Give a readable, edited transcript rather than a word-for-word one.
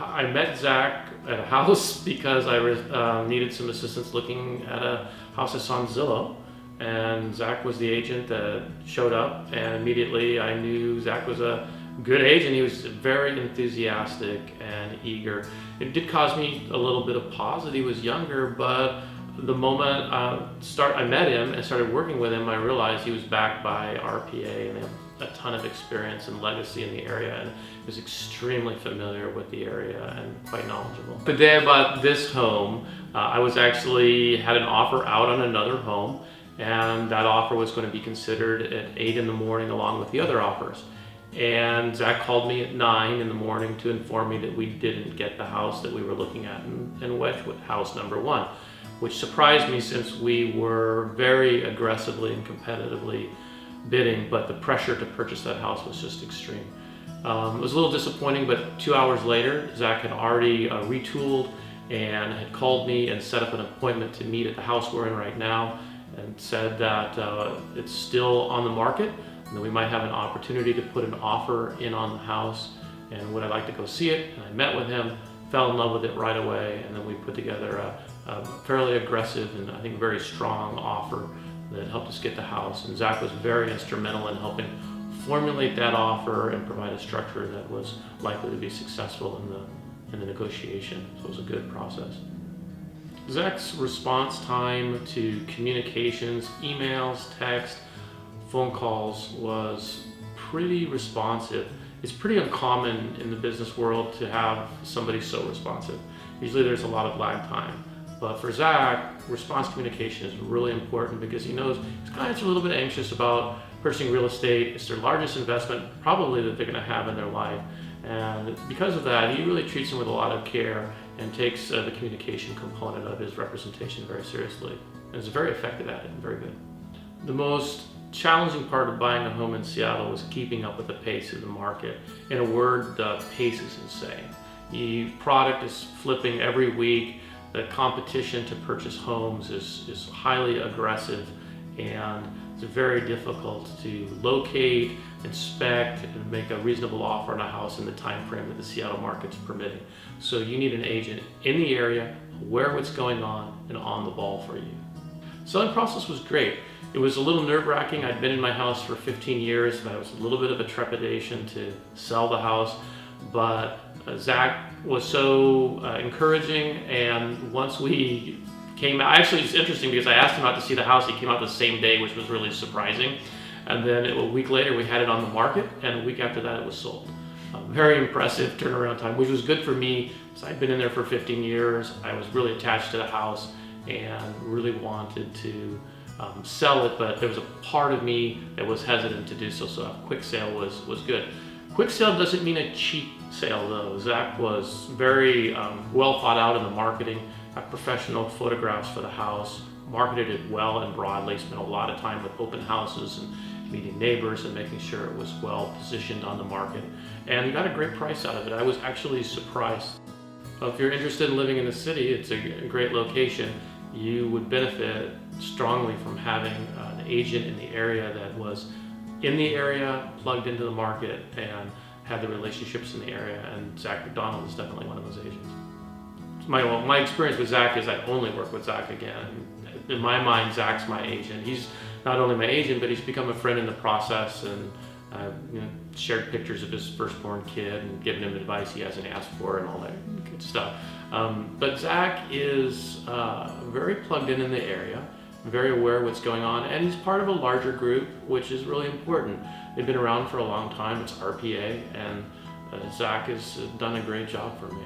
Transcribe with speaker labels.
Speaker 1: I met Zach at a house because I needed some assistance looking at a house I saw on Zillow. And Zach was the agent that showed up, and immediately I knew Zach was a good agent. He was very enthusiastic and eager. It did cause me a little bit of pause that he was younger, but the moment I met him and started working with him, I realized he was backed by RPA, and they have a ton of experience and legacy in the area, and was extremely familiar with the area and quite knowledgeable. The day I bought this home, I was actually had an offer out on another home, and that offer was going to be considered at 8 in the morning along with the other offers. And Zach called me at 9 in the morning to inform me that we didn't get the house that we were looking at in Wedgwood, house number 1, which surprised me since we were very aggressively and competitively bidding, but the pressure to purchase that house was just extreme. It was a little disappointing, but 2 hours later, Zach had already retooled and had called me and set up an appointment to meet at the house we're in right now, and said that it's still on the market and that we might have an opportunity to put an offer in on the house, and would I like to go see it. And I met with him, fell in love with it right away, and then we put together a fairly aggressive and I think very strong offer that helped us get the house. And Zach was very instrumental in helping formulate that offer and provide a structure that was likely to be successful in the negotiation. So it was a good process. Zach's response time to communications, emails, text, phone calls was pretty responsive. It's pretty uncommon in the business world to have somebody so responsive. Usually there's a lot of lag time. But for Zach, response communication is really important because he knows his clients are a little bit anxious about purchasing real estate. It's their largest investment probably that they're going to have in their life. And because of that, he really treats them with a lot of care and takes the communication component of his representation very seriously. And is very effective at it and very good. The most challenging part of buying a home in Seattle was keeping up with the pace of the market. In a word, the pace is insane. The product is flipping every week. The competition to purchase homes is highly aggressive, and it's very difficult to locate, inspect, and make a reasonable offer on a house in the time frame that the Seattle market's permitting. So you need an agent in the area, aware of what's going on, and on the ball for you. Selling process was great. It was a little nerve-wracking. I'd been in my house for 15 years, and I was a little bit of a trepidation to sell the house, but Zach was so encouraging, and once we came out, actually it's interesting because I asked him out to see the house. He came out the same day, which was really surprising. And then a week later we had it on the market, and a week after that it was sold. Very impressive turnaround time, which was good for me because I'd been in there for 15 years. I was really attached to the house and really wanted to sell it, but there was a part of me that was hesitant to do so, so a quick sale was good. Quick sale doesn't mean a cheap sale though. Zach was very well thought out in the marketing, got professional photographs for the house, marketed it well and broadly, spent a lot of time with open houses and meeting neighbors and making sure it was well positioned on the market, and got a great price out of it. I was actually surprised. If you're interested in living in the city, it's a great location. You would benefit strongly from having an agent in the area that was in the area, plugged into the market, and had the relationships in the area, and Zach McDonald is definitely one of those agents. My experience with Zach is I only work with Zach again. In my mind, Zach's my agent. He's not only my agent, but he's become a friend in the process, and shared pictures of his firstborn kid and given him advice he hasn't asked for and all that good stuff. But Zach is very plugged in the area, very aware of what's going on, and he's part of a larger group, which is really important. They've been around for a long time. It's RPA, and Zach has done a great job for me.